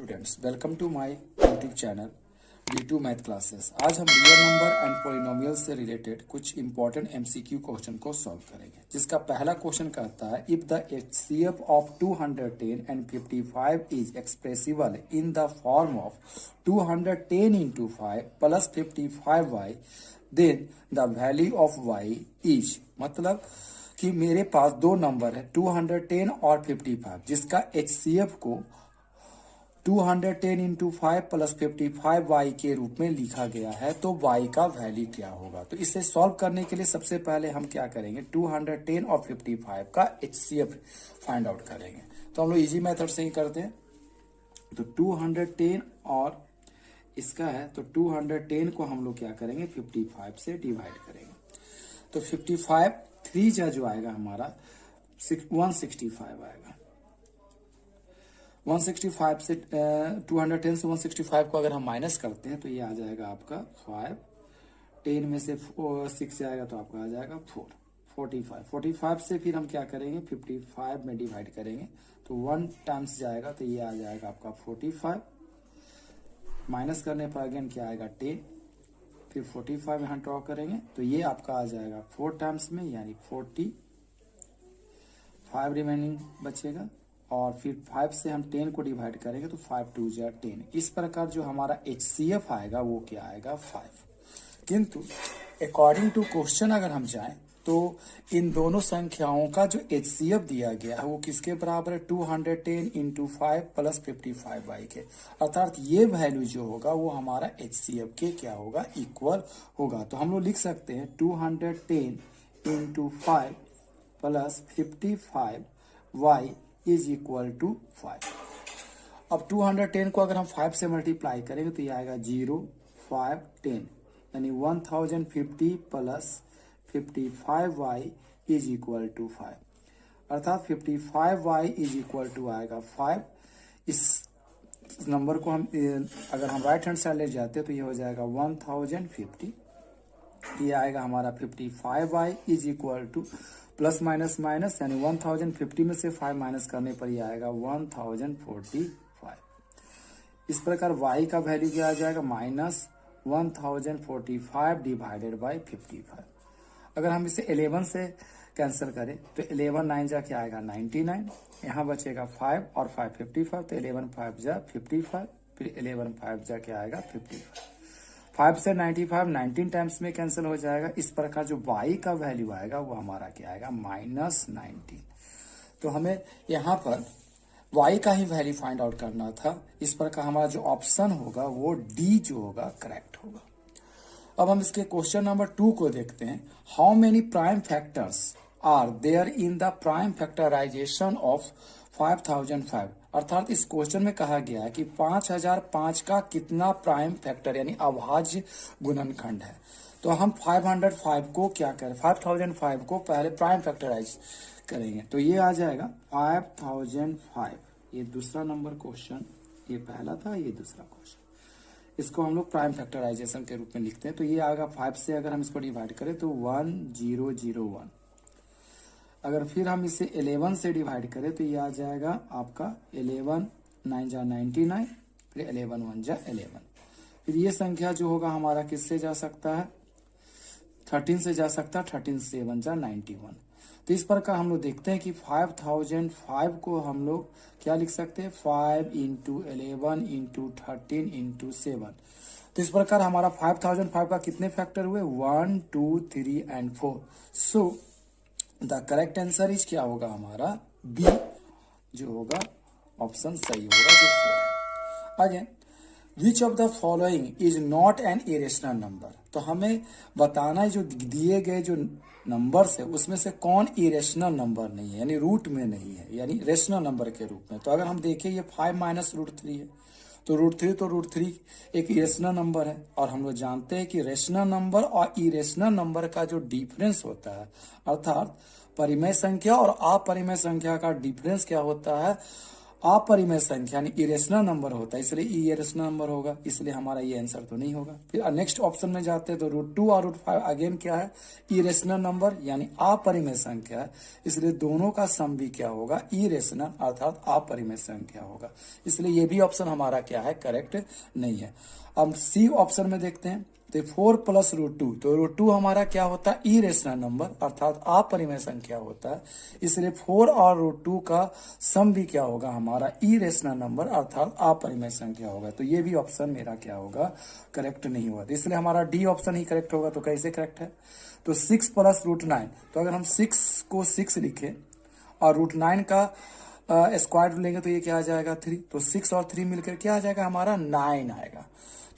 Students, welcome to my YouTube channel D2 math classes. आज हम real number and polynomial से related कुछ important MCQ question को solve करेंगे, जिसका पहला क्वेश्चन कहता है if the HCF of 210 and 55 is expressible in the form of 210 into 5 plus 55y, then the value of y is. मतलब कि मेरे पास दो नंबर है 210 और 55, जिसका HCF को 210 into 5 प्लस 55y के रूप में लिखा गया है, तो y का वैल्यू क्या होगा। तो इसे सॉल्व करने के लिए सबसे पहले हम क्या करेंगे, 210 और 55 का HCF फाइंड आउट करेंगे। तो हम लोग इजी मेथड से ही करते हैं। तो 210 और इसका है, तो 210 को हम लोग क्या करेंगे, 55 से डिवाइड करेंगे। तो 55 3 जो आएगा हमारा 165 आएगा। 165 से 210 से 165 को अगर हम माइनस करते हैं तो ये आ जाएगा आपका 5। 10 में से 6 जाएगा तो आपका आ जाएगा 4। 45 से फिर हम क्या करेंगे, 55 में डिवाइड करेंगे तो 1 टाइम्स जाएगा, तो ये आ जाएगा आपका 45। माइनस करने पर अगेन क्या आएगा 10, फिर 45 यहाँ ड्रॉ करेंगे तो ये आपका आ जाएगा 4 टाइम्स में, यानी 45 रिमेनिंग बचेगा। और फिर 5 से हम 10 को डिवाइड करेंगे तो 5 2 जा 10। इस प्रकार जो हमारा HCF आएगा वो क्या आएगा 5। किंतु अकॉर्डिंग टू क्वेश्चन अगर हम जाएं तो इन दोनों संख्याओं का जो HCF दिया गया है वो किसके बराबर है, 210 into 5 प्लस 55y के। अर्थात ये वैल्यू जो होगा वो हमारा HCF के क्या होगा, इक्वल होगा। तो हम लोग लिख सकते हैं 210 into 5 plus 55y is equal to 5। अब 210 को अगर हम 5 से मल्टीप्लाई करेंगे तो ये आएगा 0 5 10, यानी 1050 plus 55y is equal to 5। अर्थात 55y इज इक्वल टू आएगा 5। इस नंबर को हम अगर हम राइट हैंड साइड ले जाते हैं तो ये हो जाएगा 1050। ये आएगा हमारा 55y is equal two plus minus minus, यानी 1050 में से 5 माइनस करने पर ये आएगा 1045। इस प्रकार y का वैल्यू क्या आ जाएगा, माइनस 1045 डिवाइडेड बाई 55। अगर हम इसे 11 से कैंसिल करें तो 11 9 जा क्या आएगा 99, यहाँ बचेगा 5 और 5 55, तो 11 5 जा 55, फिर 11 5 जा क्या आएगा 55। 5 से 95 19 टाइम्स में कैंसिल हो जाएगा। इस प्रकार जो y का वैल्यू आएगा वो हमारा क्या आएगा, माइनस 19। तो हमें यहाँ पर y का ही वैल्यू फाइंड आउट करना था। इस प्रकार हमारा जो ऑप्शन होगा वो D जो होगा करेक्ट होगा। अब हम इसके क्वेश्चन नंबर 2 को देखते हैं। How many prime factors are there in the prime factorization of 5005। अर्थात इस क्वेश्चन में कहा गया है कि 5005 का कितना प्राइम फैक्टर यानी अभाज्य गुणनखंड है। तो हम 505 को क्या करें, 5005 को पहले प्राइम फैक्टराइज करेंगे तो ये आ जाएगा 5005। ये दूसरा नंबर क्वेश्चन, ये पहला था, ये दूसरा क्वेश्चन। इसको हम लोग प्राइम फैक्टराइजेशन के रूप में लिखते हैं। तो ये आएगा 5 से अगर हम इसको डिवाइड करें तो 1001। अगर फिर हम इसे 11 से डिवाइड करें तो ये आ जाएगा आपका 11 9 जा 99, फिर 11 1 जा 11। फिर ये संख्या जो होगा हमारा किससे जा सकता है, 13 से जा सकता है, 13 से 1 जा 91। तो इस प्रकार हम लोग देखते हैं कि 5005 को हम लोग क्या लिख सकते हैं, 5 into 11 into 13 into 7। तो इस प्रकार हमारा 5005 का कितने फैक्टर हुए, 1 2 3 and 4। So the correct answer is क्या होगा हमारा बी जो होगा ऑप्शन सही होगा, जो 4 है। Again which of the following is not an irrational number. तो हमें बताना है जो दिए गए जो नंबर्स है उसमें से कौन इरेशनल नंबर नहीं है, यानी रूट में नहीं है, यानी रेशनल नंबर के रूप में। तो अगर हम देखें ये 5 माइनस √3 है, तो √3 एक इरेशनल नंबर है। और हम लोग जानते हैं कि रेशनल नंबर और इरेशनल नंबर का जो डिफरेंस होता है, अर्थात परिमेय संख्या और अपरिमेय संख्या का डिफरेंस क्या होता है, अपरिमेय संख्या यानी इरेशनल नंबर होता है, इसलिए ई इरेशनल नंबर होगा, इसलिए हमारा ये आंसर तो नहीं होगा। फिर नेक्स्ट ऑप्शन में जाते हैं तो √2 और √5 अगेन क्या है, इरेशनल नंबर यानी अपरिमेय संख्या है, इसलिए दोनों का सम भी क्या होगा, इरेशनल अर्थात अपरिमेय संख्या होगा, इसलिए ये भी ऑप्शन हमारा क्या है, करेक्ट नहीं है। अब सी ऑप्शन में देखते हैं तो 4 + √2, तो √2 हमारा क्या होता है, इरेशनल नंबर अर्थात अपरिमेय संख्या होता है, इसलिए 4 और √2 का सम भी क्या होगा, हमारा इरेशनल नंबर अर्थात अपरिमेय संख्या होगा, तो ये भी ऑप्शन मेरा क्या होगा, करेक्ट नहीं होगा, तो इसलिए हमारा डी ऑप्शन ही करेक्ट होगा। तो कैसे करेक्ट है, तो 6 + √9, तो अगर हम 6 को 6 लिखे और √9 का स्क्वायर लेंगे तो ये क्या आ जाएगा, 3, तो 6 और 3 मिलकर क्या आ जाएगा, हमारा 9 आएगा।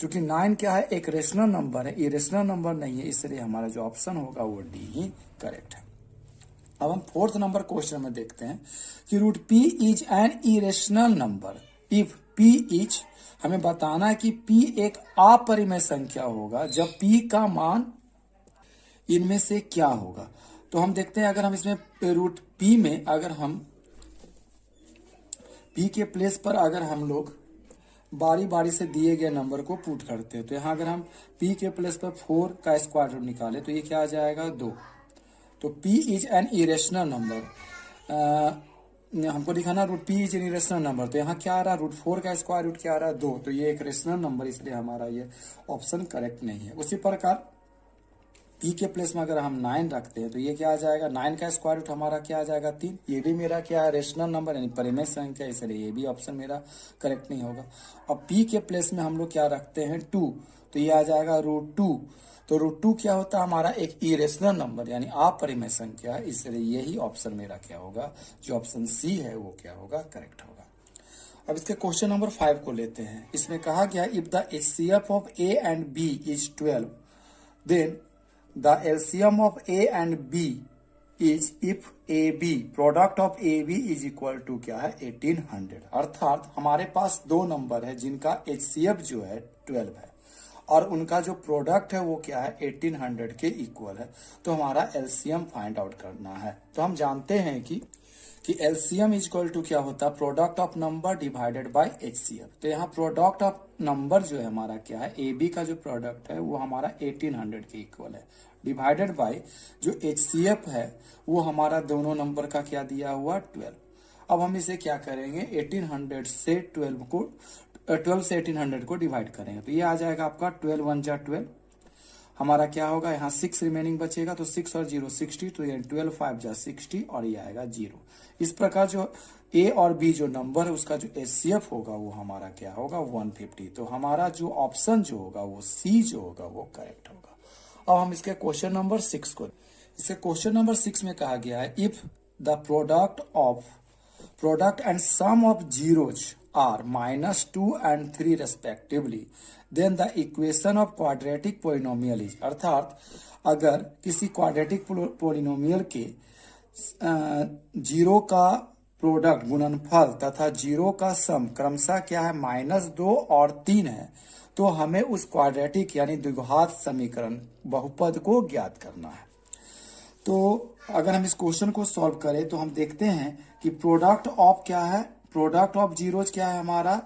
क्योंकि 9 क्या है, एक रेशनल नंबर है, इरेशनल नंबर नहीं है, इसलिए हमारा जो ऑप्शन होगा वो डी ही करेक्ट है। अब हम 4th नंबर क्वेश्चन में देखते हैं कि √p is an irrational number if p is, हमें बताना है कि p एक अपरिमेय संख्या होगा जब p का मान इनमें से क्या होगा। तो हम देखते हैं, अगर हम इसमें √p में अगर हम p के प्लेस पर अगर हम लोग बारी बारी से दिए गए नंबर को पुट करते हैं, तो यहाँ अगर हम p के प्लेस पर 4 का स्क्वायर रूट निकाले तो ये क्या आ जाएगा, 2, तो p is an irrational number, हमको दिखाना √p is an irrational number, तो यहाँ क्या आ रहा है, √4 का स्क्वायर रूट क्या आ रहा है, 2, तो ये एक रेशनल नंबर, इसलिए हमारा ये ऑप्शन करेक्ट नहीं है। उसी प्रकार p के प्लेस में अगर हम 9 रखते हैं तो ये क्या आ जाएगा, 9 का स्क्वायर रूट हमारा क्या आ जाएगा, 3, ये भी मेरा क्या है, रेशनल नंबर यानी परिमेय संख्या, इसलिए ये भी ऑप्शन मेरा करेक्ट नहीं होगा। अब p के प्लेस में हम लोग क्या रखते हैं, 2, तो ये आ जाएगा √2, तो √2 क्या होता है, हमारा एक इरेशनल नंबर यानी अपरिमेय संख्या है, इसलिए यही ऑप्शन मेरा क्या होगा, जो ऑप्शन सी है वो क्या होगा, करेक्ट होगा। अब इसके क्वेश्चन नंबर 5 को लेते हैं। इसमें कहा गया if the HCF of A and B is 12 then the LCM of A and B is if AB product of AB is equal to क्या है, 1800, अर्थात हमारे पास दो नंबर है जिनका HCF जो है 12 है और उनका जो प्रोडक्ट है वो क्या है, 1800 के इक्वल है, तो हमारा LCM फाइंड आउट करना है। तो हम जानते हैं कि LCM इज इक्वल टू क्या होता है, product of number divided by HCF, तो यहाँ प्रोडक्ट ऑफ नंबर जो है हमारा क्या है, AB का जो प्रोडक्ट है वो हमारा 1800 के इक्वल है, डिवाइडेड बाय जो HCF है वो हमारा दोनों नंबर का क्या दिया हुआ, 12। अब हम इसे क्या करेंगे, 1800 से 12 से 1800 को डिवाइड करेंगे, तो ये आ जाएगा आपका 12 1 जा 12, हमारा क्या होगा, यहाँ 6 रिमेनिंग बचेगा, तो 6 और 0 60, तो ये 12 5 जा 60 और ये आएगा 0। इस प्रकार जो A और B जो नंबर है उसका जो HCF होगा वो हमारा क्या होगा, 150, तो हमारा जो ऑप्शन जो होगा वो C जो होगा वो करेक्ट होगा। अब हम इसके क्वेश्चन नंबर 6 को, इसके क्वेश्चन नंबर 6 में कहा गया है if the product and sum of zeros are -2 and 3 respectively, then the equation of quadratic polynomial is, अर्थात अगर किसी क्वाड्रेटिक पोलिनोमियल के जीरो का प्रोडक्ट गुणनफल तथा जीरो का सम क्रमशः क्या है, -2 और 3 है, तो हमें उस क्वाड्रेटिक यानी द्विघात समीकरण बहुपद को ज्ञात करना है। तो अगर हम इस क्वेश्चन को सॉल्व करें तो हम देखते हैं कि प्रोडक्ट ऑफ क्या है, प्रोडक्ट ऑफ जीरोज क्या है हमारा,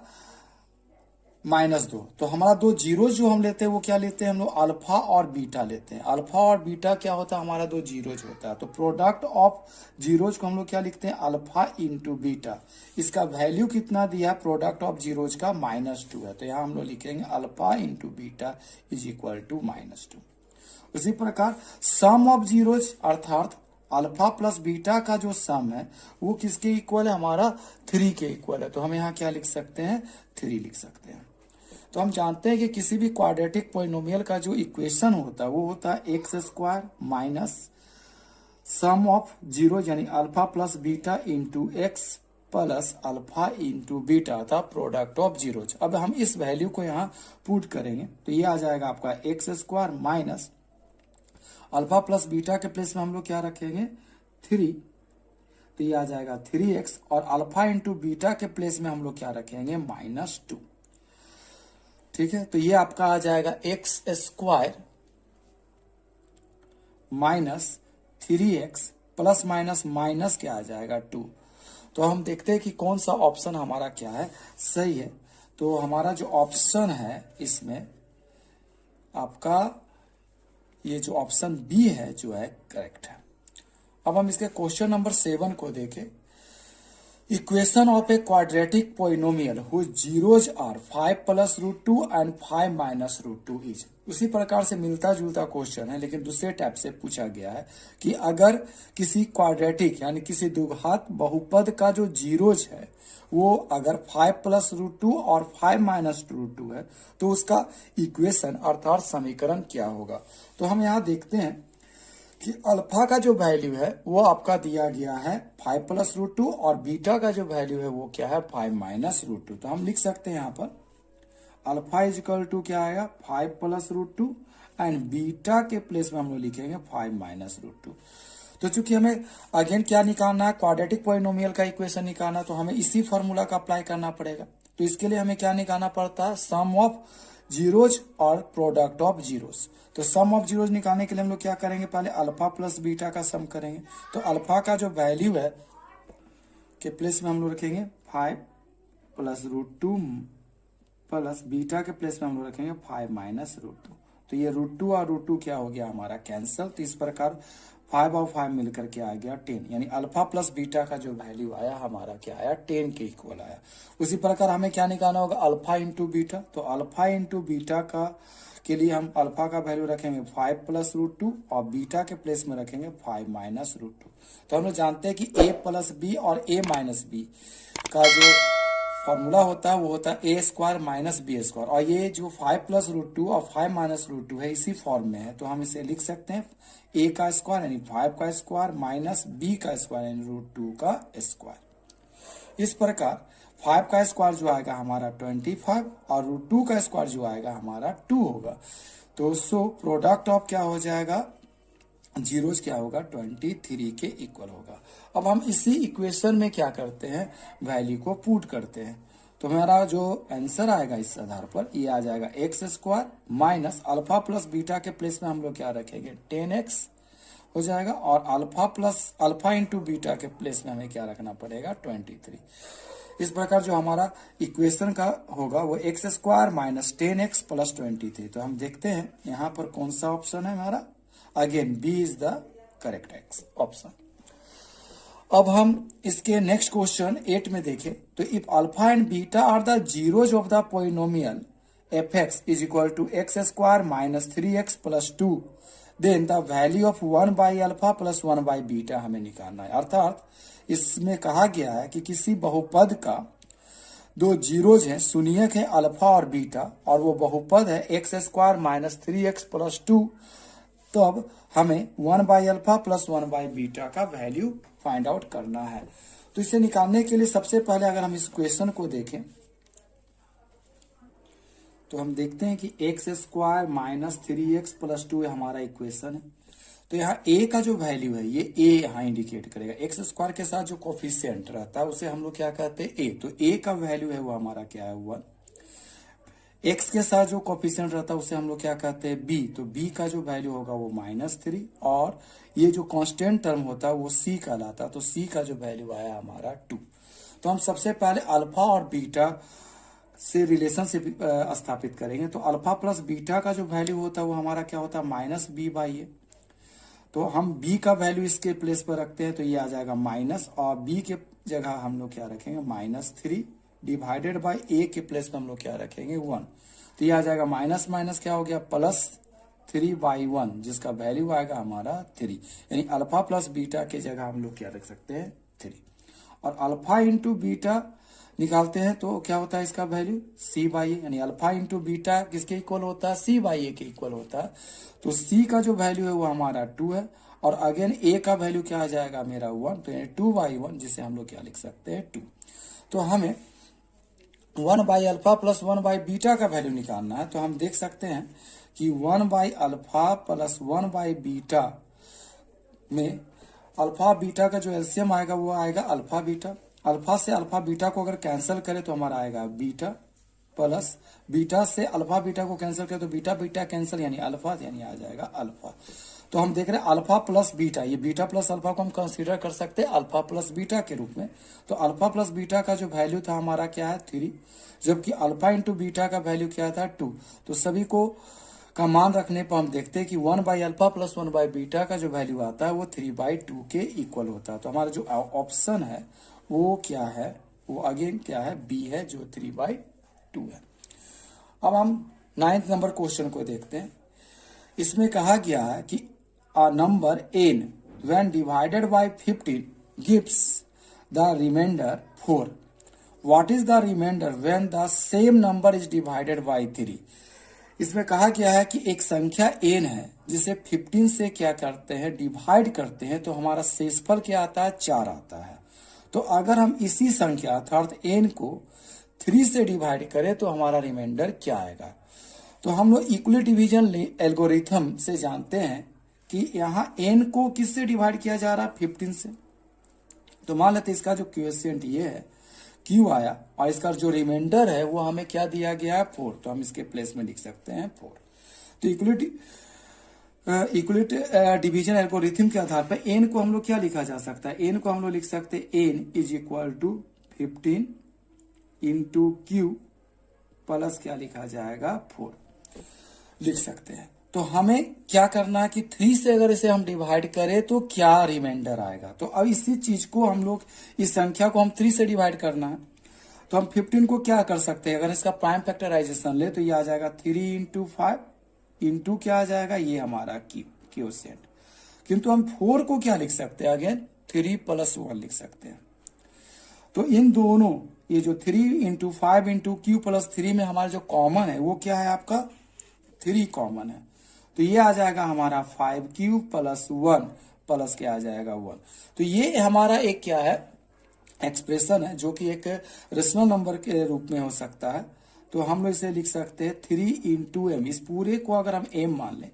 -2, तो हमारा दो जीरोज जो हम लेते हैं वो क्या लेते हैं, हम लोग अल्फा और बीटा लेते हैं। अल्फा और बीटा क्या होता है, हमारा दो जीरोज होता है, तो प्रोडक्ट ऑफ जीरोज को हम लोग क्या लिखते हैं, अल्फा इंटू बीटा, इसका वैल्यू कितना दिया है, प्रोडक्ट ऑफ जीरोज का -2 है, तो यहाँ हम लोग लिखेंगे alpha into beta is equal to -2। उसी प्रकार सम ऑफ जीरोज अर्थात अल्फा प्लस बीटा का जो सम है वो किसके इक्वल है, हमारा 3 के इक्वल है, तो हम यहाँ क्या लिख सकते हैं, 3 लिख सकते हैं। तो हम जानते हैं कि किसी भी क्वाड्रेटिक पोलिनोमियल का जो इक्वेशन होता है वो होता है x² minus sum of zero यानी alpha plus beta into X plus alpha into beta था प्रोडक्ट ऑफ जीरोज। अब हम इस वैल्यू को यहाँ पुट करेंगे तो ये आ जाएगा आपका x² minus alpha plus beta के प्लेस में हम लोग क्या रखेंगे, 3, तो ये आ जाएगा 3x और अल्फा इंटू बीटा के प्लेस में हम लोग क्या रखेंगे, -2। ठीक है, तो ये आपका आ जाएगा x² minus 3x plus minus minus क्या आ जाएगा 2, तो हम देखते हैं कि कौन सा ऑप्शन हमारा क्या है, सही है। तो हमारा जो ऑप्शन है इसमें आपका ये जो ऑप्शन बी है जो है करेक्ट है। अब हम इसके क्वेश्चन नंबर 7 को देखें। Equation of a quadratic polynomial whose zeros are 5 plus root 2 and 5 minus root 2 is. उसी प्रकार से मिलता जुलता क्वेश्चन है, लेकिन दूसरे टाइप से पूछा गया है कि अगर किसी क्वाड्रेटिक यानी किसी द्विघात बहुपद का जो जीरोज है वो अगर 5 प्लस रूट 2 और 5 माइनस रूट 2 है तो उसका इक्वेशन अर्थात समीकरण क्या होगा। तो हम यहाँ देखते हैं कि अल्फा का जो वैल्यू है वो आपका दिया गया है 5 प्लस रूट 2 और बीटा का जो वैल्यू है वो क्या है 5 माइनस रूट 2। तो हम लिख सकते हैं यहाँ पर अल्फा इज इक्वल टू क्या आएगा 5 प्लस रूट 2 एंड बीटा के प्लेस में हम लोग लिखेंगे 5 माइनस रूट 2। तो चूंकि हमें अगेन क्या निकालना है, क्वाड्रेटिक पॉलिनोमियल का इक्वेशन निकालना, तो हमें इसी फॉर्मूला का अप्लाई करना पड़ेगा। तो इसके लिए हमें क्या निकालना पड़ता है, सम ऑफ जीरोज और प्रोडक्ट ऑफ जीरोज। तो सम ऑफ जीरोज निकालने के लिए हम लोग क्या करेंगे, पहले अल्फा प्लस बीटा का सम करेंगे। तो अल्फा का जो वैल्यू है के प्लेस में हम लोग रखेंगे 5 प्लस रूट 2 प्लस बीटा के प्लेस में हम लोग रखेंगे 5 माइनस रूट 2। तो ये रूट 2 और रूट 2 क्या हो गया हमारा कैंसल। तो इस प्रकार 5 और 5 मिलकर के आ गया 10, यानी अल्फा प्लस बीटा का जो वैल्यू आया हमारा क्या आया 10 के इक्वल आया। उसी प्रकार हमें क्या निकालना होगा, अल्फा इंटू बीटा। तो अल्फा इंटू बीटा का के लिए हम अल्फा का वैल्यू रखेंगे 5 प्लस रूट 2 और बीटा के प्लेस में रखेंगे 5 माइनस रूट 2। तो हम लोग जानते हैं कि a प्लस बी और a माइनस बी का जो फॉर्मूला होता है वो होता है ए स्क्वायर माइनस बी स्क्वायर, और ये जो 5 प्लस रूट 2 और 5 माइनस रूट 2 है इसी फॉर्म में है। तो हम इसे लिख सकते हैं a का स्क्वायर यानी 5 का स्क्वायर माइनस b का स्क्वायर यानी रूट 2 का स्क्वायर। इस प्रकार 5 का स्क्वायर जो आएगा हमारा 25 और रूट 2 का स्क्वायर जो आएगा हमारा 2 होगा। तो सो प्रोडक्ट ऑफ क्या हो जाएगा, जीरोज क्या होगा 23 के इक्वल होगा। अब हम इसी इक्वेशन में क्या करते हैं, वैल्यू को पुट करते हैं। तो हमारा जो आंसर आएगा इस आधार पर ये आ जाएगा x square minus alpha plus beta के प्लेस में हम लोग क्या रखेंगे 10x हो जाएगा, और alpha plus alpha into beta के प्लेस में हमें क्या रखना पड़ेगा 23। इस प्रकार जो हमारा इक्वेशन का होगा वो x square minus 10x plus 23। तो हम देखते हैं यहाँ पर कौन सा ऑप्शन है हमारा, again B is the correct x option. अब हम इसके नेक्स्ट क्वेश्चन 8 में देखें तो if alpha and beta are the zeros of the polynomial f x is equal to x square minus 3x plus 2 then the value of 1 by alpha plus 1 by beta हमें निकालना है। अर्थात इसमें कहा गया है कि किसी बहुपद का दो जीरोज हैं, शून्यक है अल्फा और बीटा, और वो बहुपद है x square minus 3x plus 2। तो अब हमें 1 by alpha plus 1 by beta का वैल्यू फाइंड आउट करना है। तो इसे निकालने के लिए सबसे पहले अगर हम इस क्वेश्चन को देखें तो हम देखते हैं कि x square minus 3x plus 2 हमारा इक्वेशन है। तो यहाँ a का जो वैल्यू है ये a यहाँ इंडिकेट करेगा। एक्स स्क्वायर के साथ जो कोफिशिएंट रहता है उसे हम लोग क्या कहते हैं a। तो a का वैल्यू है वो हमारा क्या है 1। x के साथ जो कोफिशिएंट रहता है उसे हम लोग क्या कहते हैं b। तो b का जो वैल्यू होगा वो -3, और ये जो कांस्टेंट टर्म होता है वो c कहलाता है। तो c का जो वैल्यू आया हमारा 2। तो हम सबसे पहले अल्फा और बीटा से रिलेशनशिप स्थापित करेंगे। तो अल्फा प्लस बीटा का जो वैल्यू होता है वो हमारा क्या होता है माइनस बी बाई ए। तो हम b का वैल्यू इसके प्लेस पर रखते हैं तो ये आ जाएगा माइनस, और b के जगह हम लोग क्या रखेंगे -3 डिवाइडेड बाई a के प्लेस में हम लोग क्या रखेंगे 1। तो ये आ जाएगा माइनस माइनस क्या हो गया +3 बाई 1 जिसका वैल्यू आएगा हमारा 3। यानी अल्फा प्लस बीटा के जगह हम लोग क्या रख सकते हैं 3। और अल्फा इंटू बीटा निकालते हैं तो क्या होता है इसका वैल्यू c बाई ए, यानी अल्फा इंटू बीटा किसके इक्वल होता है c बाई ए के इक्वल होता है। तो c का जो वैल्यू है वो हमारा 2 है, और अगेन a का वैल्यू क्या आ जाएगा मेरा 1। तो यानी 2 बाई 1 जिसे हम लोग क्या लिख सकते हैं 2। तो हमें 1 by alpha plus 1 by beta का वैल्यू निकालना है। तो हम देख सकते हैं कि 1 by alpha plus 1 by beta में अल्फा बीटा का जो एलसीएम आएगा वो आएगा अल्फा बीटा। अल्फा से अल्फा बीटा को अगर कैंसिल करें तो हमारा आएगा बीटा, प्लस बीटा से अल्फा बीटा को कैंसिल करें तो बीटा बीटा कैंसिल यानी अल्फा, यानी आ जाएगा अल्फा। तो हम देख रहे हैं अल्फा प्लस बीटा, ये बीटा प्लस अल्फा को हम कंसीडर कर सकते हैं अल्फा प्लस बीटा के रूप में। तो अल्फा प्लस बीटा का जो वैल्यू था हमारा क्या है 3, जबकि अल्फा इंटू बीटा का वैल्यू क्या था 2। तो सभी को का मान रखने पर हम देखते हैं कि 1/अल्फा प्लस 1/बीटा का जो वैल्यू आता है वो 3/2 के इक्वल होता है। तो हमारा जो ऑप्शन है वो क्या है, वो अगेन क्या है, बी है, जो 3/2 है। अब हम 9th नंबर क्वेश्चन को देखते हैं। इसमें कहा गया है कि a number n when divided by 15 gives the remainder 4. What is the remainder when the same number is divided by 3? इसमें कहा गया है कि एक संख्या n है जिसे 15 से क्या करते हैं, डिवाइड करते हैं, तो हमारा शेषफल क्या आता है, 4 आता है। तो अगर हम इसी संख्या अर्थात n को 3 से डिवाइड करें तो हमारा रिमाइंडर क्या आएगा। तो हम लोग इक्वली डिवीजन एल्गोरिथम से जानते हैं कि यहाँ n को किससे डिवाइड किया जा रहा है, 15 से। तो मान लेते इसका जो क्वोशिएंट ये है q आया और इसका जो रिमाइंडर है वो हमें क्या दिया गया है 4, तो हम इसके प्लेस में लिख सकते हैं 4। तो इक्वली डिवीजन एल्गोरिथम के आधार पर n को हम लोग क्या लिखा जा सकता है, n को हम लोग लिख सकते हैं n is equal to 15 into q plus क्या लिखा जाएगा 4 लिख सकते हैं। तो हमें क्या करना है कि 3 से अगर इसे हम डिवाइड करें तो क्या रिमाइंडर आएगा। तो अब इसी चीज को हम लोग, इस संख्या को हम 3 से डिवाइड करना है, तो हम 15 को क्या कर सकते हैं, अगर इसका प्राइम फैक्टराइजेशन ले तो ये आ जाएगा 3 इंटू 5 इंटू क्या आ जाएगा, ये हमारा क्वोशिएंट। किंतु हम 4 को क्या लिख सकते हैं, अगेन 3 प्लस 1 लिख सकते हैं। तो इन दोनों, ये जो 3 इंटू 5 इंटू क्यू प्लस 3 में हमारा जो कॉमन है वो क्या है, आपका 3 कॉमन है। तो ये आ जाएगा हमारा 5 प्लस 1 प्लस क्या आ जाएगा 1। तो ये हमारा एक क्या है, एक्सप्रेशन है जो कि एक रेशनल नंबर के रूप में हो सकता है। तो हम लोग इसे लिख सकते हैं 3 इंटू एम। इस पूरे को अगर हम एम मान लें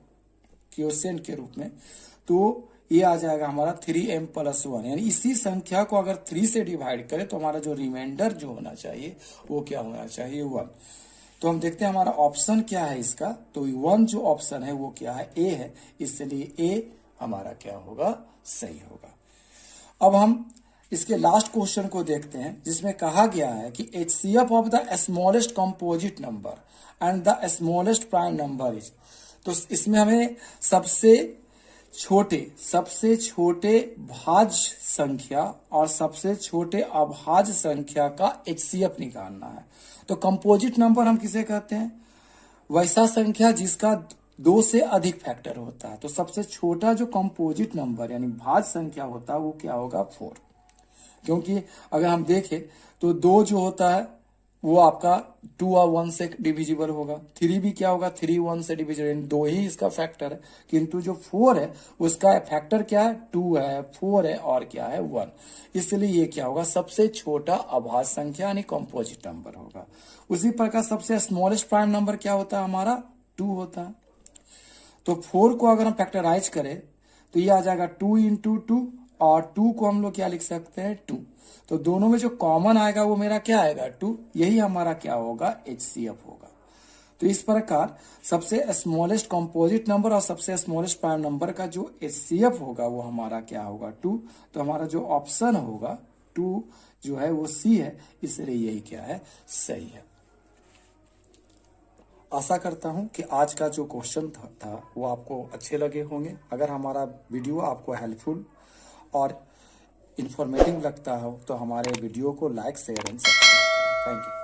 क्वोशिएंट के रूप में तो ये आ जाएगा हमारा 3m प्लस 1। यानी इसी संख्या को अगर 3 से डिवाइड करें तो हमारा जो रिमाइंडर जो होना चाहिए वो क्या होना चाहिए, 1। तो हम देखते हैं हमारा ऑप्शन क्या है इसका, तो 1 जो ऑप्शन है वो क्या है, ए है, इसलिए ए हमारा क्या होगा, सही होगा। अब हम इसके लास्ट क्वेश्चन को देखते हैं जिसमें कहा गया है कि HCF of the smallest composite number and the smallest prime number is. तो इसमें हमें सबसे छोटे भाज्य संख्या और सबसे छोटे अभाज्य संख्या का HCF निकालना है। तो कंपोजिट नंबर हम किसे कहते हैं, वैसा संख्या जिसका 2 से अधिक फैक्टर होता है। तो सबसे छोटा जो कंपोजिट नंबर यानी भाज्य संख्या होता है वो क्या होगा, 4। क्योंकि अगर हम देखें तो 2 जो होता है वो आपका 2 और 1 से डिविजिबल होगा, 3 भी क्या होगा, 3 1 से डिविजिबल, यानी 2 ही इसका फैक्टर है। किंतु जो 4 है उसका फैक्टर क्या है, 2 है, 4 है और क्या है 1। इसलिए ये क्या होगा, सबसे छोटा अभाज्य संख्या यानी कंपोजिट नंबर होगा। उसी प्रकार सबसे स्मॉलेस्ट प्राइम नंबर क्या होता है, हमारा 2 होता है। तो 4 को अगर हम फैक्टराइज करें तो ये आ जाएगा 2 इंटू 2 और 2 को हम लोग क्या लिख सकते हैं, 2। तो दोनों में जो कॉमन आएगा वो मेरा क्या आएगा, 2। यही हमारा क्या होगा, HCF होगा। तो इस प्रकार सबसे स्मॉलेस्ट कंपोजिट नंबर और सबसे स्मॉलेस्ट प्राइम नंबर का जो HCF होगा वो हमारा क्या होगा, 2। तो हमारा जो ऑप्शन होगा 2 जो है वो सी है, इसलिए यही क्या है, सही है। आशा करता हूं कि आज का जो क्वेश्चन था वो आपको अच्छे लगे होंगे। अगर हमारा वीडियो आपको हेल्पफुल और इंफॉर्मेटिव लगता हो तो हमारे वीडियो को लाइक, शेयर एंड सब्सक्राइब करें। Thank you.